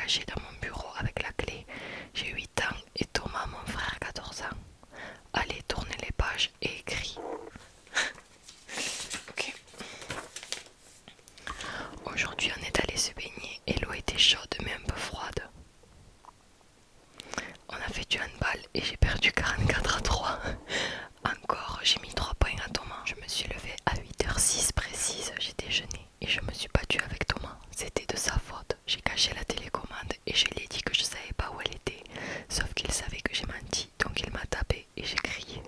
caché dans mon bureau avec la clé. J'ai 8 ans et Thomas, mon frère, 14 ans. Allez, tournez les pages et écris. Ok. Aujourd'hui, on est allé se baigner et l'eau était chaude mais un peu froide. On a fait du handball et j'ai perdu 44-3. Encore, j'ai mis 3 points à Thomas. Je me suis levée à 8h06 précise, j'ai déjeuné et je me suis battue avec Thomas. C'était de sa faute. J'ai caché la télécommande et je lui ai dit que je savais pas où elle était. Sauf qu'il savait que j'ai menti, donc il m'a tapé et j'ai crié.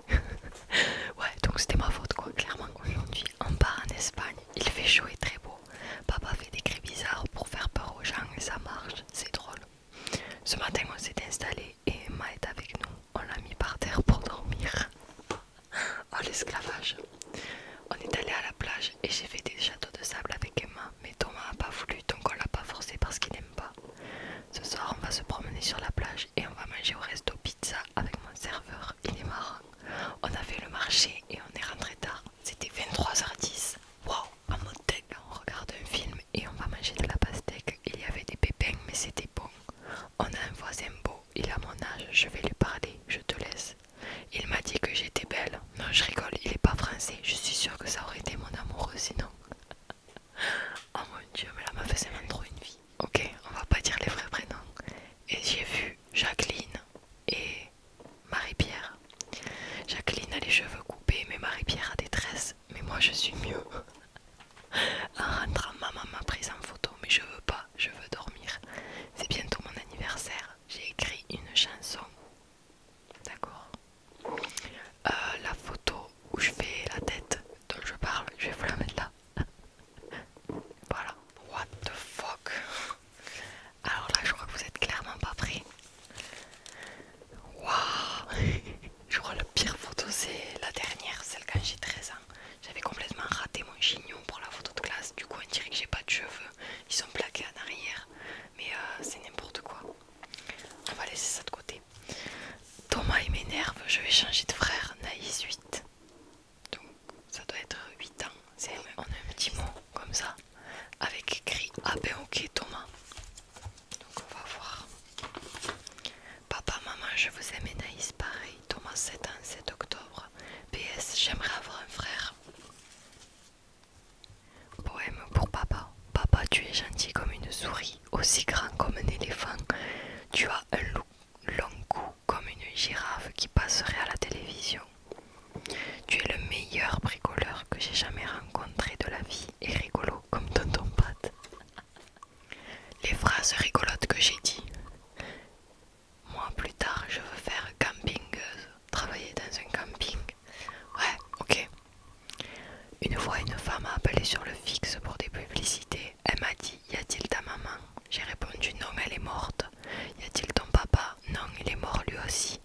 Ouais, donc c'était ma faute quoi, clairement. Aujourd'hui, on part en Espagne. Il fait chaud et très beau. Papa fait des cris bizarres pour faire peur aux gens et ça marche, c'est drôle. Ce matin, on s'est installé et Emma est avec nous. On l'a mis par terre pour dormir. Oh, l'esclavage. On est allé à la plage et j'ai fait des châteaux de sable avec Emma, mais Thomas n'a pas voulu, donc on l'a pas forcé parce qu'il n'aime pas. Ce soir, on va se promener sur la plage et on va manger au resto pizza avec mon serveur. Il est marrant. On a fait le marché et on est rentré tard. C'était 23h10. Waouh, en mode tech. On regarde un film et on va manger de la pastèque. Il y avait des pépins, mais c'était bon. On a un voisin beau, il a mon âge, je vais lui parler, je te laisse. Il m'a dit que j'étais belle. Non, je rigole, il est pas français. Je suis sûre que ça aurait été mon amoureux sinon. Oh mon dieu, mais la meuf c'est même trop une vie. Ok, on va pas dire les vrais prénoms. Et j'ai vu Jacqueline et Marie-Pierre. Jacqueline a les cheveux coupés, mais Marie-Pierre a des tresses. Mais moi je suis mieux. En rentrant, maman m'a prise en photo, mais je veux pas, je veux dormir. C'est bientôt mon anniversaire. J'ai écrit une chanson. D'accord. La photo où je fais la tête dont je parle, je vais vous la mettre là. Voilà. What the fuck. Alors là, je crois que vous êtes clairement pas prêts. Waouh. Je crois que la pire photo c'est la dernière, celle quand j'ai 13 ans. J'avais complètement raté mon chignon pour la photo de classe. Du coup, on dirait que j'ai pas de cheveux. Ils sont plaqués en arrière. Mais c'est n'importe quoi. On va laisser ça de côté. Thomas il m'énerve, je vais changer de frère. Naïs 8. Donc ça doit être 8 ans. On a un petit mot comme ça. Avec écrit ah ben ok Thomas. Donc on va voir. Papa, maman, je vous aime et Naïs pareil. Thomas 7 ans, 7 octobre. PS, j'aimerais avoir un frère. Poème pour papa. Papa, tu es gentil comme une souris, aussi grand comme un éléphant. Tu as un long cou comme une girafe qui passerait à la télévision. Tu es le meilleur bricoleur que j'ai jamais rencontré de la vie et rigolo comme tonton Pat. Les phrases rigolotes que j'ai dit. Moi plus tard je veux faire campingeuse, travailler dans un camping. Ouais, ok. Une fois une femme a appelé sur le fixe pour des publicités. Elle m'a dit y a-t-il ta maman? J'ai répondu non, elle est morte. Y a-t-il ton papa? Non, il est mort lui aussi.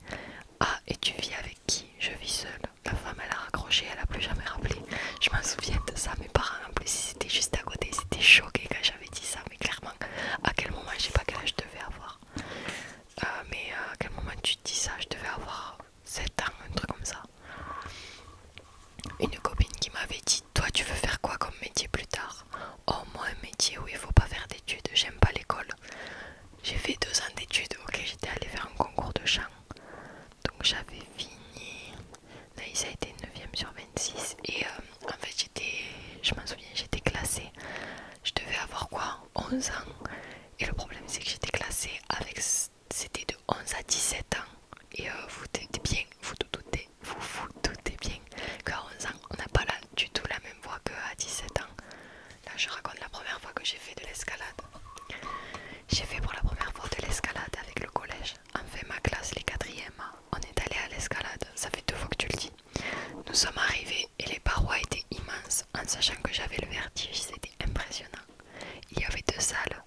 Ah, et tu vis avec qui? Je vis seule. La femme elle a raccroché, elle a plus jamais rappelé. Je m'en souviens de ça, mes parents en plus ils étaient juste à côté, ils étaient choqués quand j'avais dit ça, mais clairement à quel moment, je sais pas quel âge je devais avoir. Mais à quel moment tu te dis ça? Je devais avoir 7 ans, un truc comme ça. Une copine qui m'avait dit toi tu veux faire quoi comme métier plus tard? Oh moi un métier où il faut pas faire d'études, j'aime pas l'école. J'ai fait 2 ans d'études, ok, j'étais allée faire un concours de chant. Donc j'avais fini. Naïs a été 9ème sur 26 et en fait je m'en souviens, j'étais classée. Je devais avoir quoi? 11 ans. Et le problème c'est que j'étais classée avec, c'était de 11 à 17 ans. Et vous doutez bien, vous doutez bien qu'à 11 ans on n'a pas là du tout la même voix qu'à 17 ans. Là je raconte la première fois que j'ai fait de l'escalade. J'ai fait pour la première fois de l'escalade avec le collège. En fait ma classe, les 4e, on est allé à l'escalade, ça fait 2 fois que tu le dis. Nous sommes arrivés et les parois étaient immenses. En sachant que j'avais le vertige, c'était impressionnant. Il y avait 2 salles,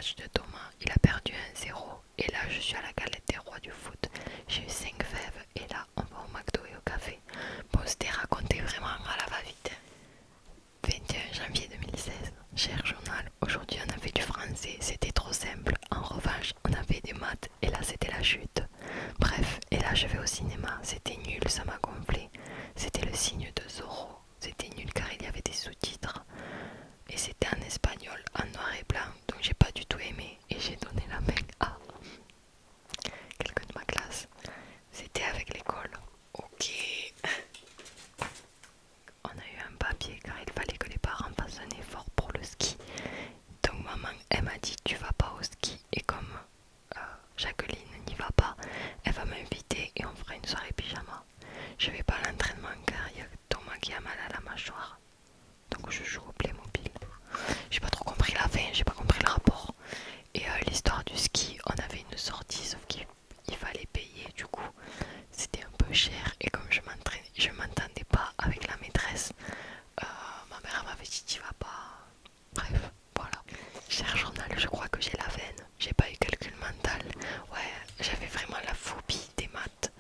match de Thomas, il a perdu 1-0 et là je suis à la galette des rois du foot. J'ai eu 5 fèves et là on va au McDo et au café. Bon, c'était raconté vraiment à la va-vite. 21 janvier 2016, cher journal, aujourd'hui on a fait du français, c'était trop simple. En revanche, on a fait des maths et là c'était la chute. Bref, et là je vais au cinéma, c'était nul, ça m'a gonflé. C'était le signe de Zorro, c'était nul car il y avait des sous-titres. Et c'était en espagnol, en noir et blanc, donc j'ai pas du tout aimé et j'ai donné la main à quelqu'un de ma classe. C'était avec l'école. Ok. On a eu un papier car il fallait que les parents fassent un effort pour le ski. Donc maman, elle m'a dit tu vas pas au ski et comme Jacqueline n'y va pas, elle va m'inviter et on fera une soirée pyjama. Je vais pas à l'entraînement car il y a Thomas qui a mal à la mâchoire. Donc je joue au Playmobil. J'ai pas trop compris la fin, j'ai pas compris le rapport. Et l'histoire du ski, on avait une sortie sauf qu'il fallait payer, du coup c'était un peu cher et comme je m'entendais pas avec la maîtresse, ma mère m'avait dit t'y vas pas. Bref, voilà. Cher journal, je crois que j'ai la veine. J'ai pas eu calcul mental. Ouais, j'avais vraiment la phobie des maths.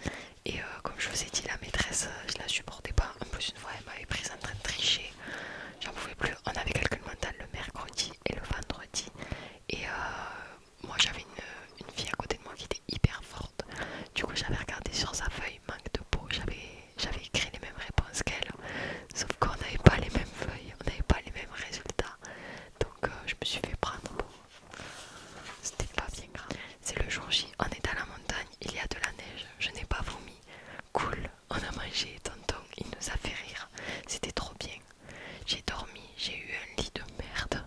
Et comme je vous ai dit, la maîtresse, je la supportais pas. En plus, une fois, elle m'avait prise en train de tricher. J'en pouvais plus. On avait calcul mental le mercredi et le vendredi. Et moi, j'avais une fille à côté de moi qui était hyper forte. Du coup, j'avais regardé sur sa feuille manque de peau. J'avais écrit les mêmes réponses qu'elle. Sauf qu'on n'avait pas les mêmes feuilles. On n'avait pas les mêmes résultats. Donc, je me suis fait prendre. Bon, c'était pas bien grave. C'est le jour J. On est à la montagne. Il y a de la neige. Je n'ai pas vomi. Cool. On a mangé. Tonton, il nous a fait rire. C'était trop bien. J'ai dormi. J'ai eu un lit de merde.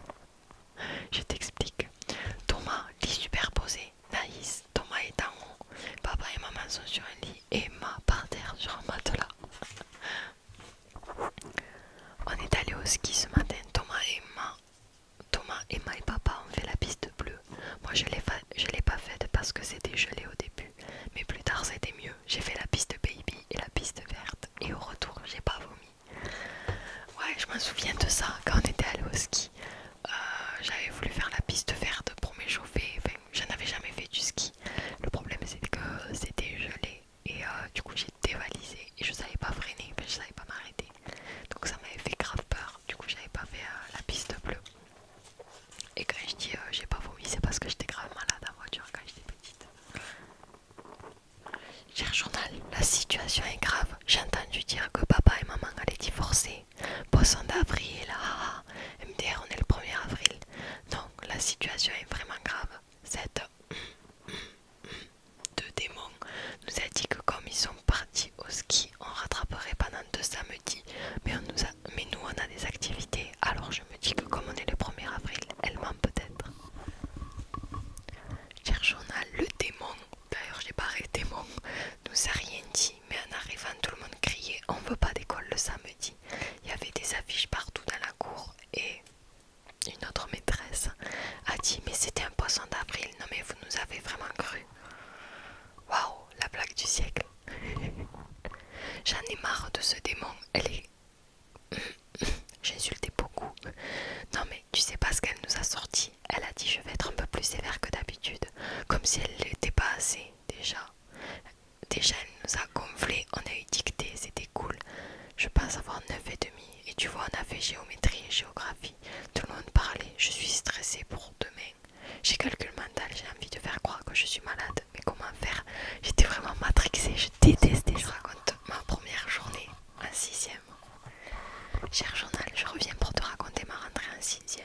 Je t'explique. Thomas, lit superposé. Naïs, Thomas est en haut. Papa et maman sont sur un lit. Et Emma par terre sur un matelas. On est allé au ski ce matin. Thomas, Emma et papa ont fait la piste bleue. Moi je l'ai pas faite parce que c'était gelé au début. Mais plus tard c'était mieux. J'ai fait la piste baby et la piste verte. Et au retour j'ai pas vomi. Ouais, je me souviens de ça quand on était allé au ski. J'avais voulu faire la piste verte pour m'échauffer. Enfin, j'en avais jamais fait du ski. Le problème c'est que c'était gelé. Et du coup j'ai dévalisé et je savais pas freiner. Enfin, je savais pas m'arrêter. Donc ça m'avait fait grave peur. Du coup j'avais pas fait la piste bleue. Et quand je dis j'ai pas vomi, c'est parce que j'étais grave malade en voiture quand j'étais petite. Cher journal, la situation est grave. J'ai entendu dire que papa et maman allaient divorcer. Poisson d'avril, MDR, on est le 1er avril. Non, la situation est vraiment grave. Cette deux démons nous a dit que comme ils sont partis au ski, on rattraperait pendant 2 samedis. Mais nous on a des activités. Alors je me dis que comme on est le 1er avril, elle ment peut-être. Cher journal, le démon, d'ailleurs j'ai pas arrêté démon, nous a rien dit. Mais en arrivant tout le monde criait on veut pas d'école le samedi. Il y avait des affiches partout dans la cour et une autre maîtresse a dit mais c'était un poisson d'avril. Non mais vous nous avez vraiment cru. Waouh, la blague du siècle. J'en ai marre de ce démon. J'ai insulté beaucoup. Non mais tu sais pas ce qu'elle nous a sorti. Elle a dit je vais être un peu plus sévère que d'habitude. Comme si elle l'était pas assez déjà. Déjà elle nous a gonflé. On a eu dictée, c'était cool. Je pense avoir 9,5. Et tu vois on a fait géométrie et géographie. Tout le monde parlait. Je suis stressée pour demain. J'ai calcul mental, j'ai envie de faire croire que je suis malade. Mais comment faire? J'étais vraiment matrixée, je détestais. Je raconte ma première journée en 6e. Cher journal, je reviens pour te raconter ma rentrée en 6e.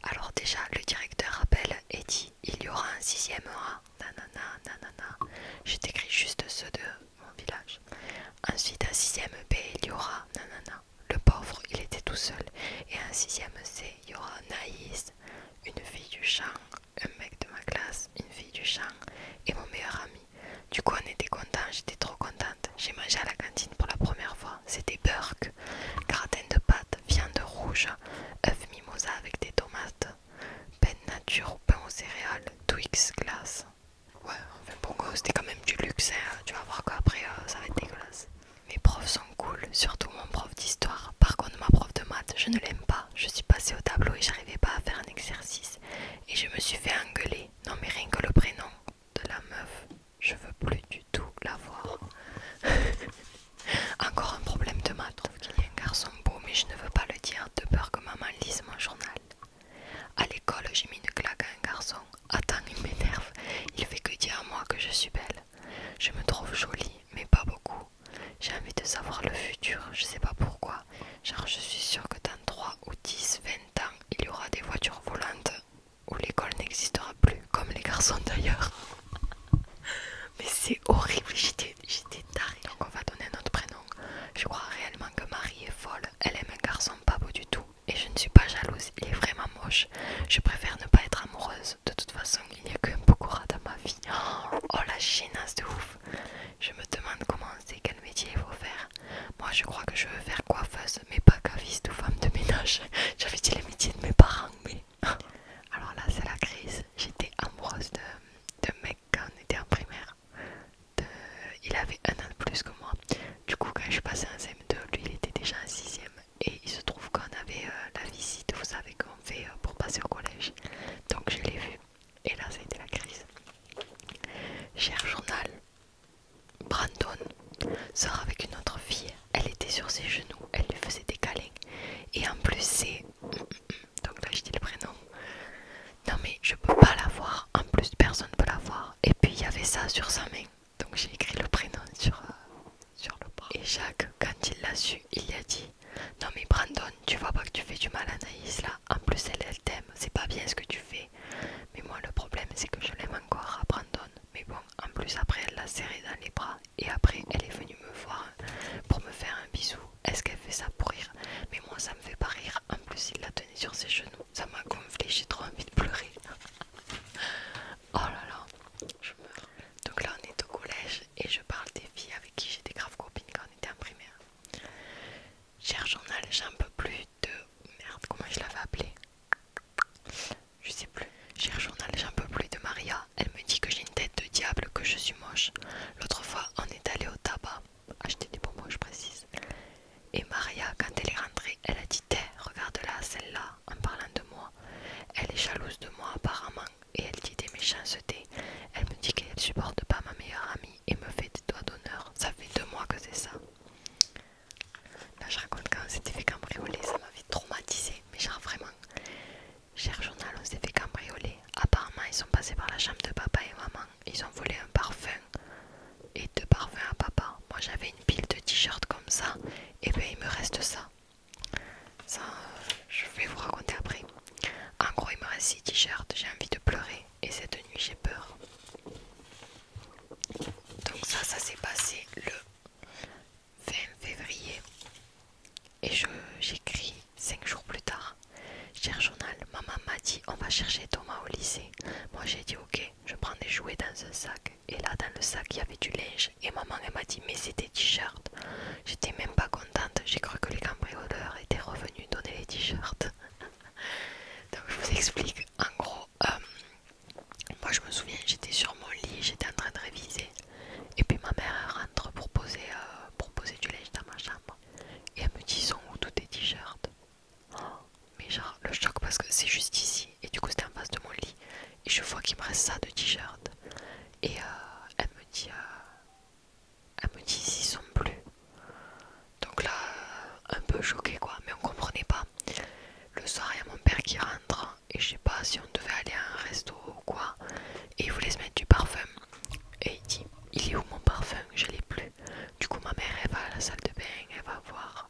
Alors déjà, le directeur appelle et dit il y aura un 6e A. Nanana, nanana. Je t'écris juste ceux de mon village. Ensuite, un 6e B, il y aura nanana. Le pauvre, il était tout seul. Et un 6e C, il y aura Naïs, une fille du champ, un mec me suis fait engueuler. Non mais rien que le prénom de la meuf, je veux plus du tout la voir. Encore un problème de maths. Je trouve qu'il y a un garçon beau mais je ne veux pas le dire de peur que maman lise mon journal. À l'école j'ai mis une claque à un garçon. Attends, il m'énerve. Il fait que dire à moi que je suis belle. Je me trouve jolie mais pas beaucoup. J'ai envie de savoir le futur, je sais pas pourquoi. Genre je suis sûre que dans 3 ou 10, 20 ans, il y aura des voitures volantes où l'école n'existera plus, comme les garçons d'ailleurs. Mais c'est horrible, j'étais tarée. Donc on va donner notre prénom. Je crois réellement que Marie est folle. Elle aime un garçon pas beau du tout. Et je ne suis pas jalouse, il est vraiment moche. Je préfère ne pas être amoureuse. De toute façon, il n'y a qu'un Pokora dans ma vie. Oh la gênance de ouf. Je me demande comment c'est, quel métier il faut faire. Moi je crois que je veux faire coiffeuse, mais pas caviste ou femme de ménage. J'avais dit les métiers de mes parents, mais... Alors là c'est la crise. J'étais amoureuse de mec quand on était en primaire. Il avait un an de plus que moi. Du coup quand je suis passée en CM2, lui il était déjà en 6ème. Et il se trouve qu'on avait la visite, vous savez qu'on fait pour passer au collège. Donc je l'ai vu. Et là ça a été la crise. Cher journal, Brandon sort avec une autre fille. Elle était sur ses genoux, elle lui faisait des câlins. Et en plus c'est... Donc là je dis le prénom. Non mais je peux pas la voir. En plus personne peut la voir. Et puis il y avait ça sur sa main. Donc j'ai écrit le prénom sur le bras. Et Jacques, quand il l'a su, il lui a dit: non mais Brandon, tu vois pas que tu fais du mal à Naïs là. En plus elle t'aime, c'est pas bien ce que tu fais. Mais moi le problème c'est que je l'aime encore à Brandon. Mais bon, en plus après elle l'a serré dans les bras. Et après elle est venue me voir pour me faire un bisou. Est-ce qu'elle fait ça pour rire? Mais moi ça me fait pas rire. En plus il la tenait sur ses genoux. Ça m'a gonflé, j'ai trop envie de pleurer. Oh là là, je meurs. Donc là on est au collège et je parle des filles avec qui j'étais grave copine quand on était en primaire. Cher journal, j'en peux plus de... Merde, comment je l'avais appelé? Je sais plus. Cher journal, j'en peux plus de Maria. Elle me dit que j'ai une tête de diable, que je suis moche. L'autre fois, on est allé au tabac. Acheter des bonbons, je précise. Et Maria, quand elle est rentrée, elle a dit: regarde-la, celle-là, en parlant de moi. Elle est jalouse de moi apparemment. Et elle dit des méchancetés. Elle me dit qu'elle supporte pas ma meilleure amie et me fait des doigts d'honneur. Ça fait 2 mois que c'est ça. Là je raconte quand on s'était fait cambrioler, ça m'avait traumatisé. Mais genre vraiment. Cher journal, on s'est fait cambrioler. Apparemment ils sont passés par la chambre de papa et maman. Ils ont volé un parfum et 2 parfums à papa. Moi j'avais une pile de t-shirts comme ça. Et ben il me reste ça. Ça je vais vous raconter après. En gros il me reste 6 t-shirts. J'ai envie de pleurer. Et cette nuit j'ai peur. Donc ça s'est passé le 20 février. Et j'écris 5 jours plus tard. Cher journal, maman m'a dit on va chercher Thomas au lycée. Moi j'ai dit ok, je prends des jouets dans un sac. Et là dans le sac il y avait du linge. Et maman elle m'a dit mais c'est des t-shirts. J'étais même pas contente, j'ai cru que les cambrioleurs étaient revenus donner les t-shirts. Donc je vous explique. En gros, moi je me souviens, j'étais sur mon lit, j'étais en train de réviser. Et puis ma mère rentre pour poser du linge dans ma chambre. Et elle me dit: ils sont où tous tes t-shirts? Oh, mais genre le choc parce que c'est juste ici. Et du coup c'était en face de mon lit. Et je vois qu'il me reste ça de t-shirts. Et elle me dit ils y sont plus. Donc là, un peu choquée quoi, mais on comprenait pas. Le soir, il y a mon père qui rentre et je sais pas si on devait aller à un resto ou quoi. Et il voulait se mettre du parfum. Et il dit: il est où mon parfum? Je l'ai plus. Du coup, ma mère elle va à la salle de bain, elle va voir.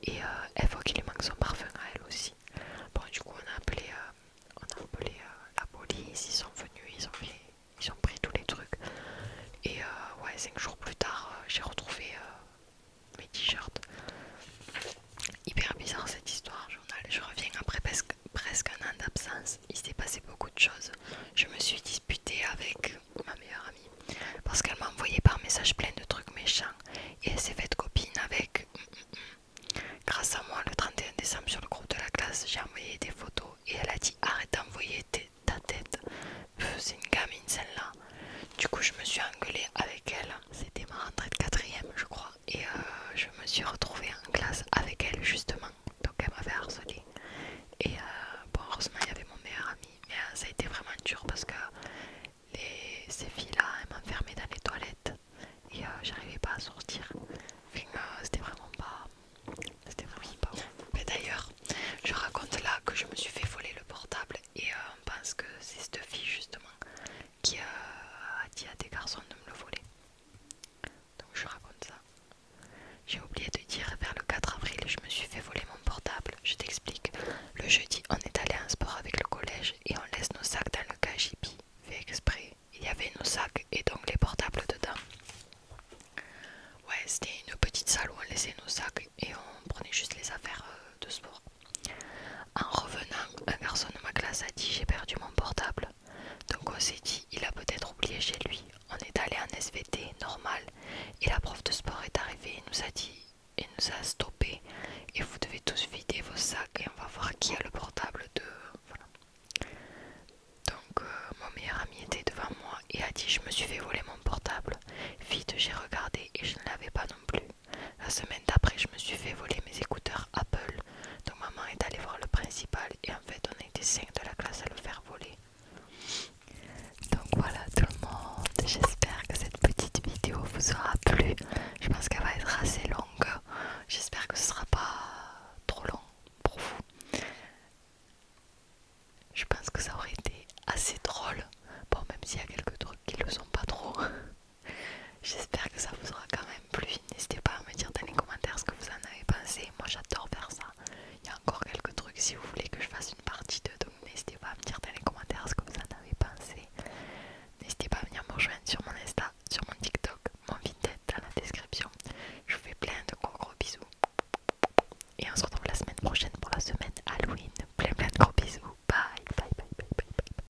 Et elle voit qu'il lui manque son parfum à elle aussi. Bon, du coup, on a appelé la police, ils sont venus, ils ont pris tous les trucs. Et ouais, 5 jours plus tard, j'ai retrouvé mes t-shirts. Hyper bizarre cette histoire, journal. Je reviens après presque un an d'absence. Il s'est passé beaucoup de choses. Je me suis disputée avec ma meilleure amie parce qu'elle m'a envoyé par message plein de trucs méchants. Et elle s'est faite copine avec... Grâce à moi, le 31 décembre sur le groupe de la classe, j'ai envoyé des photos. Et elle a dit: arrête d'envoyer ta tête. C'est une gamine. dur parce que ces filles-là, elles m'enfermaient dans les toilettes et j'arrivais pas à sortir. Enfin, c'était vraiment pas... C'était vraiment pas ouf. Mais d'ailleurs, je raconte là que je me suis fait voler le portable et on pense que c'est cette fille justement qui a dit à des garçons de me le voler. Donc je raconte ça. J'ai oublié de dire, vers le 4 avril, je me suis fait voler mon portable. Je t'explique. Le jeudi, on est allé à un sport avec le collège et on laisse nos sacs dans le cagibi. Fait exprès. Il y avait nos sacs et donc les portables dedans. Ouais, c'était une petite salle où on laissait nos sacs et on prenait juste les affaires de sport. En revenant, un garçon de ma classe a dit j'ai perdu mon portable. Donc on s'est dit il a peut-être oublié chez lui. On est allé en SVT normal et la prof de sport est arrivée et nous a dit et nous a stoppé et vous devez tous vider vos sacs et on va voir qui a le portable de... Voilà. Donc mon meilleur ami était devant moi et a dit je me suis fait voler mon portable. Vite j'ai regardé et je ne l'avais pas non plus. La semaine d'après je me suis fait voler mes écouteurs Apple. Donc maman est allée voir le principal et en fait on a été 5 de la classe à le faire voler. Donc voilà tout le monde, j'espère que cette petite vidéo vous aura plu. Je pense qu'elle va être assez longue. J'espère que ce sera pas trop long pour vous. Je pense que ça aurait été assez drôle. Bon, même s'il y a quelques